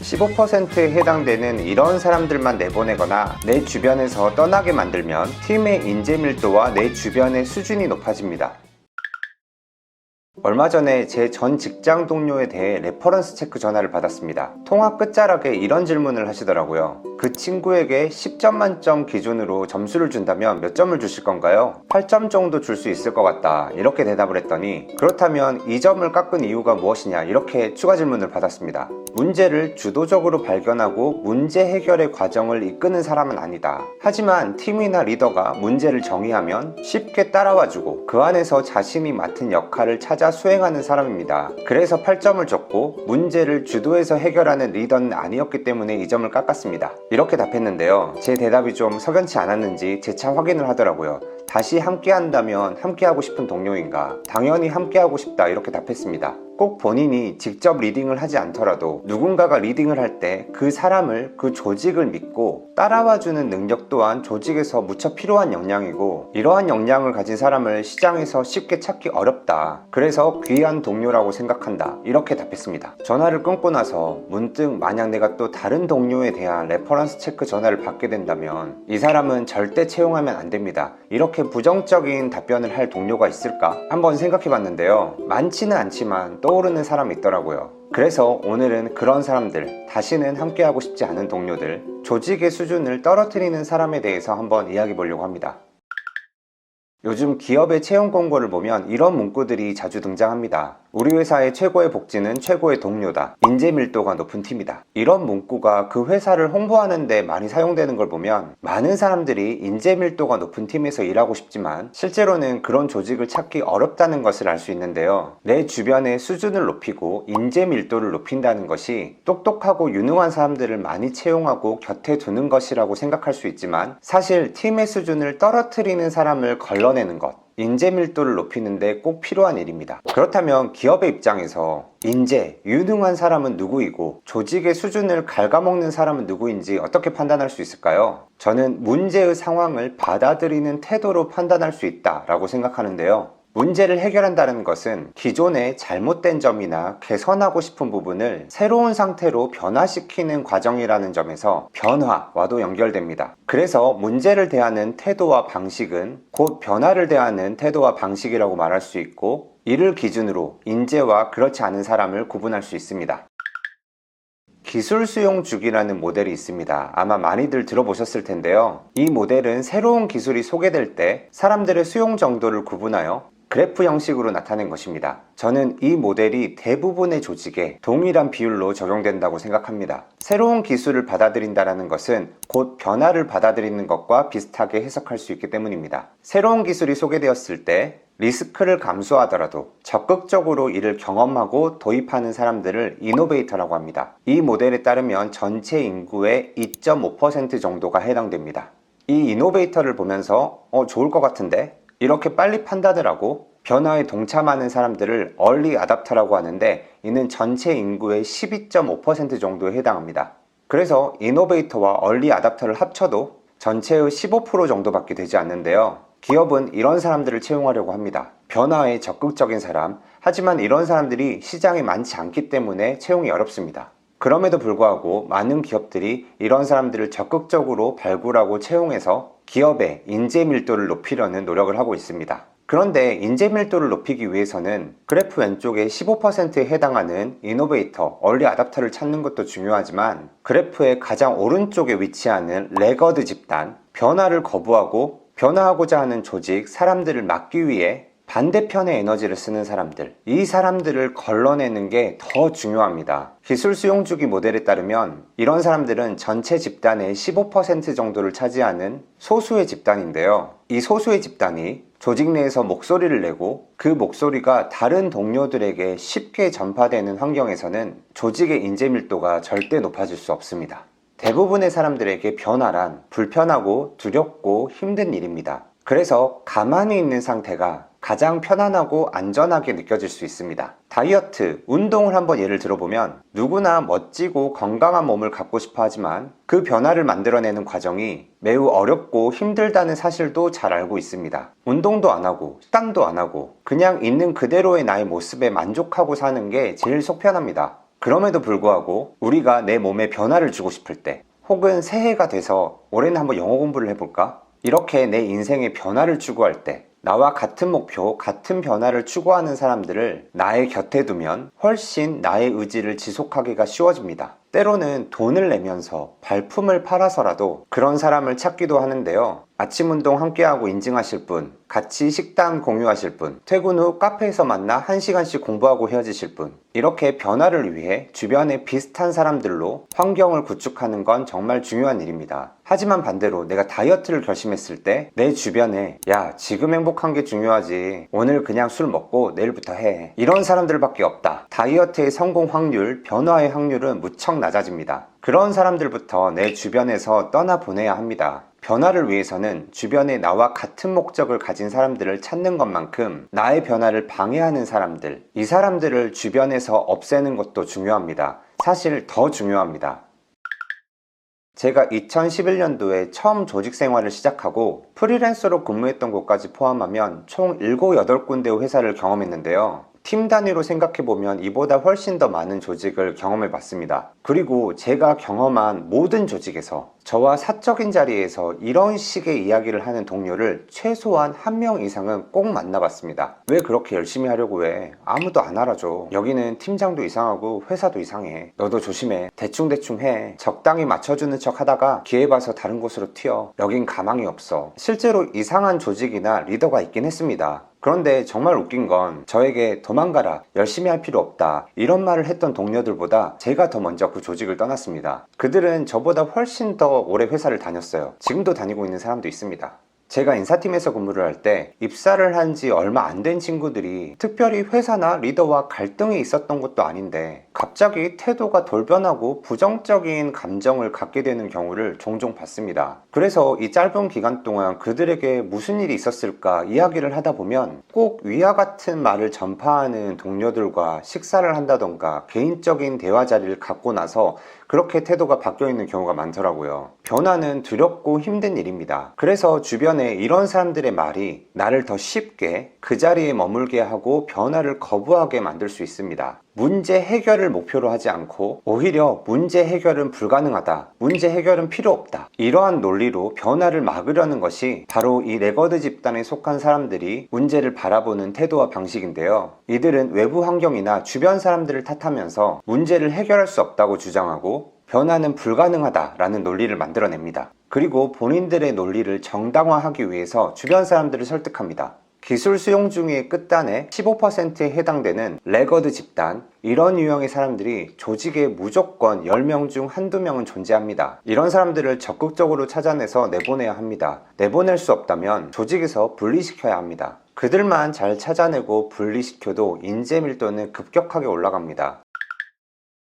15%에 해당되는 이런 사람들만 내보내거나 내 주변에서 떠나게 만들면 팀의 인재 밀도와 내 주변의 수준이 높아집니다. 얼마 전에 제 전 직장 동료에 대해 레퍼런스 체크 전화를 받았습니다. 통화 끝자락에 이런 질문을 하시더라고요. 그 친구에게 10점 만점 기준으로 점수를 준다면 몇 점을 주실 건가요? 8점 정도 줄 수 있을 것 같다, 이렇게 대답을 했더니, 그렇다면 2점을 깎은 이유가 무엇이냐, 이렇게 추가 질문을 받았습니다. 문제를 주도적으로 발견하고 문제 해결의 과정을 이끄는 사람은 아니다. 하지만 팀이나 리더가 문제를 정의하면 쉽게 따라와주고 그 안에서 자신이 맡은 역할을 찾아 수행하는 사람입니다. 그래서 8점을 줬고 문제를 주도해서 해결하는 리더는 아니었기 때문에 2점을 깎았습니다. 이렇게 답했는데요. 제 대답이 좀 석연치 않았는지 재차 확인을 하더라고요. 다시 함께 한다면 함께 하고 싶은 동료인가? 당연히 함께 하고 싶다, 이렇게 답했습니다. 꼭 본인이 직접 리딩을 하지 않더라도 누군가가 리딩을 할 때 그 사람을, 그 조직을 믿고 따라와주는 능력 또한 조직에서 무척 필요한 역량이고, 이러한 역량을 가진 사람을 시장에서 쉽게 찾기 어렵다. 그래서 귀한 동료라고 생각한다, 이렇게 답했습니다. 전화를 끊고 나서 문득 만약 내가 또 다른 동료에 대한 레퍼런스 체크 전화를 받게 된다면 이 사람은 절대 채용하면 안 됩니다, 이렇게 부정적인 답변을 할 동료가 있을까? 한번 생각해 봤는데요. 많지는 않지만 떠오르는 사람이 있더라고요. 그래서 오늘은 그런 사람들, 다시는 함께하고 싶지 않은 동료들, 조직의 수준을 떨어뜨리는 사람에 대해서 한번 이야기해 보려고 합니다. 요즘 기업의 채용 공고를 보면 이런 문구들이 자주 등장합니다. 우리 회사의 최고의 복지는 최고의 동료다. 인재 밀도가 높은 팀이다. 이런 문구가 그 회사를 홍보하는 데 많이 사용되는 걸 보면 많은 사람들이 인재 밀도가 높은 팀에서 일하고 싶지만 실제로는 그런 조직을 찾기 어렵다는 것을 알 수 있는데요. 내 주변의 수준을 높이고 인재 밀도를 높인다는 것이 똑똑하고 유능한 사람들을 많이 채용하고 곁에 두는 것이라고 생각할 수 있지만, 사실 팀의 수준을 떨어뜨리는 사람을 걸러내는 것, 인재 밀도를 높이는데 꼭 필요한 일입니다. 그렇다면 기업의 입장에서 인재, 유능한 사람은 누구이고 조직의 수준을 갉아먹는 사람은 누구인지 어떻게 판단할 수 있을까요? 저는 문제의 상황을 받아들이는 태도로 판단할 수 있다라고 생각하는데요. 문제를 해결한다는 것은 기존의 잘못된 점이나 개선하고 싶은 부분을 새로운 상태로 변화시키는 과정이라는 점에서 변화와도 연결됩니다. 그래서 문제를 대하는 태도와 방식은 곧 변화를 대하는 태도와 방식이라고 말할 수 있고, 이를 기준으로 인재와 그렇지 않은 사람을 구분할 수 있습니다. 기술 수용 주기라는 모델이 있습니다. 아마 많이들 들어보셨을 텐데요. 이 모델은 새로운 기술이 소개될 때 사람들의 수용 정도를 구분하여 그래프 형식으로 나타낸 것입니다. 저는 이 모델이 대부분의 조직에 동일한 비율로 적용된다고 생각합니다. 새로운 기술을 받아들인다는 것은 곧 변화를 받아들이는 것과 비슷하게 해석할 수 있기 때문입니다. 새로운 기술이 소개되었을 때 리스크를 감수하더라도 적극적으로 이를 경험하고 도입하는 사람들을 이노베이터라고 합니다. 이 모델에 따르면 전체 인구의 2.5% 정도가 해당됩니다. 이 이노베이터를 보면서 좋을 것 같은데? 이렇게 빨리 판단을 하고 변화에 동참하는 사람들을 얼리 아답터라고 하는데, 이는 전체 인구의 12.5% 정도에 해당합니다. 그래서 이노베이터와 얼리 아답터를 합쳐도 전체의 15% 정도밖에 되지 않는데요. 기업은 이런 사람들을 채용하려고 합니다. 변화에 적극적인 사람, 하지만 이런 사람들이 시장에 많지 않기 때문에 채용이 어렵습니다. 그럼에도 불구하고 많은 기업들이 이런 사람들을 적극적으로 발굴하고 채용해서 기업의 인재 밀도를 높이려는 노력을 하고 있습니다. 그런데 인재 밀도를 높이기 위해서는 그래프 왼쪽에 15%에 해당하는 이노베이터, 얼리 아답터를 찾는 것도 중요하지만, 그래프의 가장 오른쪽에 위치하는 레거드 집단, 변화를 거부하고 변화하고자 하는 조직, 사람들을 막기 위해 반대편의 에너지를 쓰는 사람들, 이 사람들을 걸러내는 게 더 중요합니다. 기술 수용 주기 모델에 따르면 이런 사람들은 전체 집단의 15% 정도를 차지하는 소수의 집단인데요. 이 소수의 집단이 조직 내에서 목소리를 내고 그 목소리가 다른 동료들에게 쉽게 전파되는 환경에서는 조직의 인재 밀도가 절대 높아질 수 없습니다. 대부분의 사람들에게 변화란 불편하고 두렵고 힘든 일입니다. 그래서 가만히 있는 상태가 가장 편안하고 안전하게 느껴질 수 있습니다. 다이어트, 운동을 한번 예를 들어보면 누구나 멋지고 건강한 몸을 갖고 싶어 하지만 그 변화를 만들어내는 과정이 매우 어렵고 힘들다는 사실도 잘 알고 있습니다. 운동도 안 하고 식단도 안 하고 그냥 있는 그대로의 나의 모습에 만족하고 사는 게 제일 속편합니다. 그럼에도 불구하고 우리가 내 몸에 변화를 주고 싶을 때, 혹은 새해가 돼서 올해는 한번 영어 공부를 해볼까? 이렇게 내 인생에 변화를 추구할 때, 나와 같은 목표, 같은 변화를 추구하는 사람들을 나의 곁에 두면 훨씬 나의 의지를 지속하기가 쉬워집니다. 때로는 돈을 내면서 발품을 팔아서라도 그런 사람을 찾기도 하는데요. 아침 운동 함께하고 인증하실 분, 같이 식단 공유하실 분, 퇴근 후 카페에서 만나 1시간씩 공부하고 헤어지실 분, 이렇게 변화를 위해 주변에 비슷한 사람들로 환경을 구축하는 건 정말 중요한 일입니다. 하지만 반대로 내가 다이어트를 결심했을 때 내 주변에 야, 지금 행복한 게 중요하지, 오늘 그냥 술 먹고 내일부터 해, 이런 사람들밖에 없다. 다이어트의 성공 확률, 변화의 확률은 무척 낮아집니다. 그런 사람들부터 내 주변에서 떠나보내야 합니다. 변화를 위해서는 주변에 나와 같은 목적을 가진 사람들을 찾는 것만큼 나의 변화를 방해하는 사람들, 이 사람들을 주변에서 없애는 것도 중요합니다. 사실 더 중요합니다. 제가 2011년도에 처음 조직 생활을 시작하고 프리랜서로 근무했던 곳까지 포함하면 총 7, 8군데의 회사를 경험했는데요. 팀 단위로 생각해보면 이보다 훨씬 더 많은 조직을 경험해봤습니다. 그리고 제가 경험한 모든 조직에서 저와 사적인 자리에서 이런 식의 이야기를 하는 동료를 최소한 1명 이상은 꼭 만나봤습니다. 왜 그렇게 열심히 하려고 해? 아무도 안 알아줘. 여기는 팀장도 이상하고 회사도 이상해. 너도 조심해. 대충대충 해. 적당히 맞춰주는 척 하다가 기회 봐서 다른 곳으로 튀어. 여긴 가망이 없어. 실제로 이상한 조직이나 리더가 있긴 했습니다. 그런데 정말 웃긴 건 저에게 도망가라, 열심히 할 필요 없다, 이런 말을 했던 동료들보다 제가 더 먼저 그 조직을 떠났습니다. 그들은 저보다 훨씬 더 오래 회사를 다녔어요. 지금도 다니고 있는 사람도 있습니다. 제가 인사팀에서 근무를 할 때 입사를 한 지 얼마 안 된 친구들이 특별히 회사나 리더와 갈등이 있었던 것도 아닌데 갑자기 태도가 돌변하고 부정적인 감정을 갖게 되는 경우를 종종 봤습니다. 그래서 이 짧은 기간 동안 그들에게 무슨 일이 있었을까 이야기를 하다 보면 꼭 위와 같은 말을 전파하는 동료들과 식사를 한다던가 개인적인 대화 자리를 갖고 나서 그렇게 태도가 바뀌어 있는 경우가 많더라고요. 변화는 두렵고 힘든 일입니다. 그래서 주변에 이런 사람들의 말이 나를 더 쉽게 그 자리에 머물게 하고 변화를 거부하게 만들 수 있습니다. 문제 해결을 목표로 하지 않고 오히려 문제 해결은 불가능하다, 문제 해결은 필요 없다, 이러한 논리로 변화를 막으려는 것이 바로 이 레거드 집단에 속한 사람들이 문제를 바라보는 태도와 방식인데요. 이들은 외부 환경이나 주변 사람들을 탓하면서 문제를 해결할 수 없다고 주장하고 변화는 불가능하다라는 논리를 만들어냅니다. 그리고 본인들의 논리를 정당화하기 위해서 주변 사람들을 설득합니다. 기술 수용 중의 끝단에 15%에 해당되는 레거드 집단, 이런 유형의 사람들이 조직에 무조건 10명 중 한두 명은 존재합니다. 이런 사람들을 적극적으로 찾아내서 내보내야 합니다. 내보낼 수 없다면 조직에서 분리시켜야 합니다. 그들만 잘 찾아내고 분리시켜도 인재 밀도는 급격하게 올라갑니다.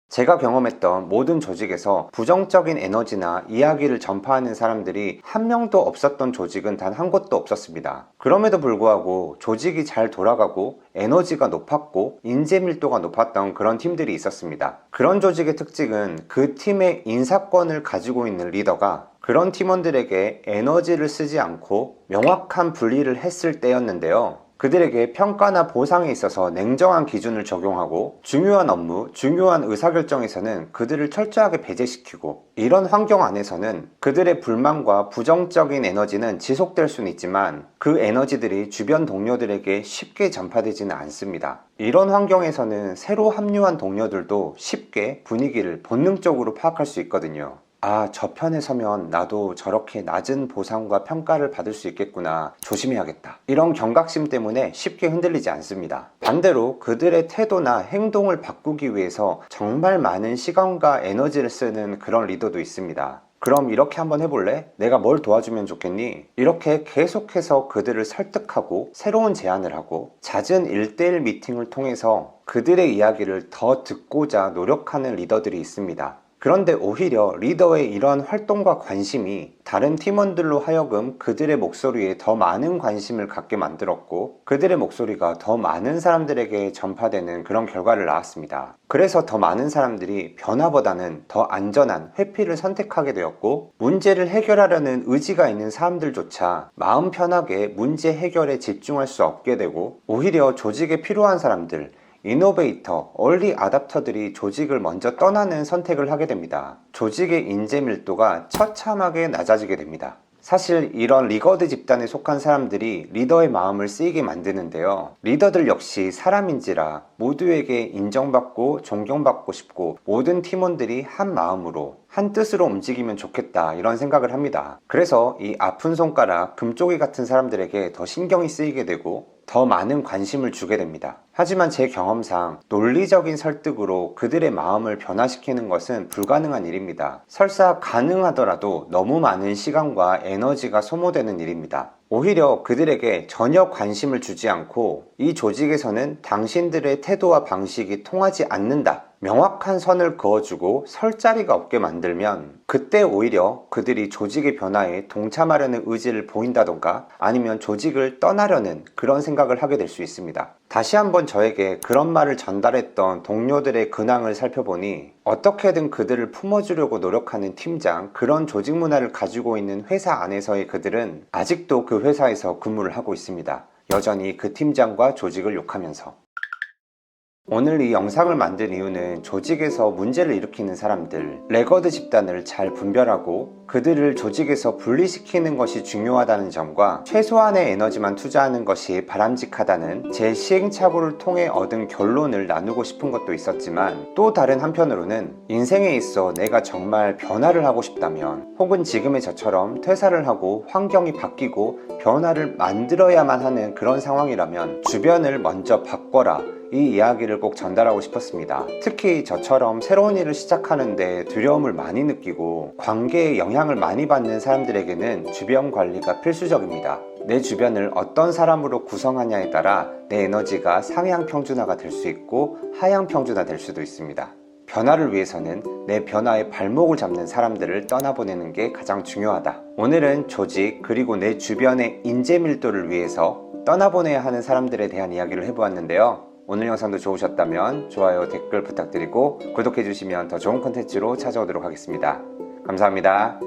제가 경험했던 모든 조직에서 부정적인 에너지나 이야기를 전파하는 사람들이 한 명도 없었던 조직은 단 한 곳도 없었습니다. 그럼에도 불구하고 조직이 잘 돌아가고 에너지가 높았고 인재 밀도가 높았던 그런 팀들이 있었습니다. 그런 조직의 특징은 그 팀의 인사권을 가지고 있는 리더가 그런 팀원들에게 에너지를 쓰지 않고 명확한 분리를 했을 때였는데요. 그들에게 평가나 보상에 있어서 냉정한 기준을 적용하고 중요한 업무, 중요한 의사결정에서는 그들을 철저하게 배제시키고, 이런 환경 안에서는 그들의 불만과 부정적인 에너지는 지속될 수는 있지만 그 에너지들이 주변 동료들에게 쉽게 전파되지는 않습니다. 이런 환경에서는 새로 합류한 동료들도 쉽게 분위기를 본능적으로 파악할 수 있거든요. 아, 저 편에 서면 나도 저렇게 낮은 보상과 평가를 받을 수 있겠구나, 조심해야겠다, 이런 경각심 때문에 쉽게 흔들리지 않습니다. 반대로 그들의 태도나 행동을 바꾸기 위해서 정말 많은 시간과 에너지를 쓰는 그런 리더도 있습니다. 그럼 이렇게 한번 해볼래? 내가 뭘 도와주면 좋겠니? 이렇게 계속해서 그들을 설득하고 새로운 제안을 하고 잦은 1대1 미팅을 통해서 그들의 이야기를 더 듣고자 노력하는 리더들이 있습니다. 그런데 오히려 리더의 이러한 활동과 관심이 다른 팀원들로 하여금 그들의 목소리에 더 많은 관심을 갖게 만들었고, 그들의 목소리가 더 많은 사람들에게 전파되는 그런 결과를 낳았습니다. 그래서 더 많은 사람들이 변화보다는 더 안전한 회피를 선택하게 되었고, 문제를 해결하려는 의지가 있는 사람들조차 마음 편하게 문제 해결에 집중할 수 없게 되고, 오히려 조직에 필요한 사람들, 이노베이터, 얼리 아답터들이 조직을 먼저 떠나는 선택을 하게 됩니다. 조직의 인재 밀도가 처참하게 낮아지게 됩니다. 사실 이런 리거드 집단에 속한 사람들이 리더의 마음을 쓰이게 만드는데요. 리더들 역시 사람인지라 모두에게 인정받고 존경받고 싶고 모든 팀원들이 한 마음으로 한 뜻으로 움직이면 좋겠다 이런 생각을 합니다. 그래서 이 아픈 손가락, 금쪽이 같은 사람들에게 더 신경이 쓰이게 되고 더 많은 관심을 주게 됩니다. 하지만 제 경험상 논리적인 설득으로 그들의 마음을 변화시키는 것은 불가능한 일입니다. 설사 가능하더라도 너무 많은 시간과 에너지가 소모되는 일입니다. 오히려 그들에게 전혀 관심을 주지 않고 이 조직에서는 당신들의 태도와 방식이 통하지 않는다, 명확한 선을 그어주고 설 자리가 없게 만들면 그때 오히려 그들이 조직의 변화에 동참하려는 의지를 보인다던가 아니면 조직을 떠나려는 그런 생각을 하게 될 수 있습니다. 다시 한번 저에게 그런 말을 전달했던 동료들의 근황을 살펴보니 어떻게든 그들을 품어주려고 노력하는 팀장, 그런 조직 문화를 가지고 있는 회사 안에서의 그들은 아직도 그 회사에서 근무를 하고 있습니다. 여전히 그 팀장과 조직을 욕하면서. 오늘 이 영상을 만든 이유는 조직에서 문제를 일으키는 사람들, 레거드 집단을 잘 분별하고 그들을 조직에서 분리시키는 것이 중요하다는 점과 최소한의 에너지만 투자하는 것이 바람직하다는 제 시행착오를 통해 얻은 결론을 나누고 싶은 것도 있었지만, 또 다른 한편으로는 인생에 있어 내가 정말 변화를 하고 싶다면, 혹은 지금의 저처럼 퇴사를 하고 환경이 바뀌고 변화를 만들어야만 하는 그런 상황이라면 주변을 먼저 바꿔라, 이 이야기를 꼭 전달하고 싶었습니다. 특히 저처럼 새로운 일을 시작하는데 두려움을 많이 느끼고 관계에 영향을 많이 받는 사람들에게는 주변 관리가 필수적입니다. 내 주변을 어떤 사람으로 구성하냐에 따라 내 에너지가 상향 평준화가 될 수 있고 하향 평준화 될 수도 있습니다. 변화를 위해서는 내 변화의 발목을 잡는 사람들을 떠나보내는 게 가장 중요하다. 오늘은 조직 그리고 내 주변의 인재 밀도를 위해서 떠나보내야 하는 사람들에 대한 이야기를 해보았는데요. 오늘 영상도 좋으셨다면 좋아요, 댓글 부탁드리고 구독해주시면 더 좋은 컨텐츠로 찾아오도록 하겠습니다. 감사합니다.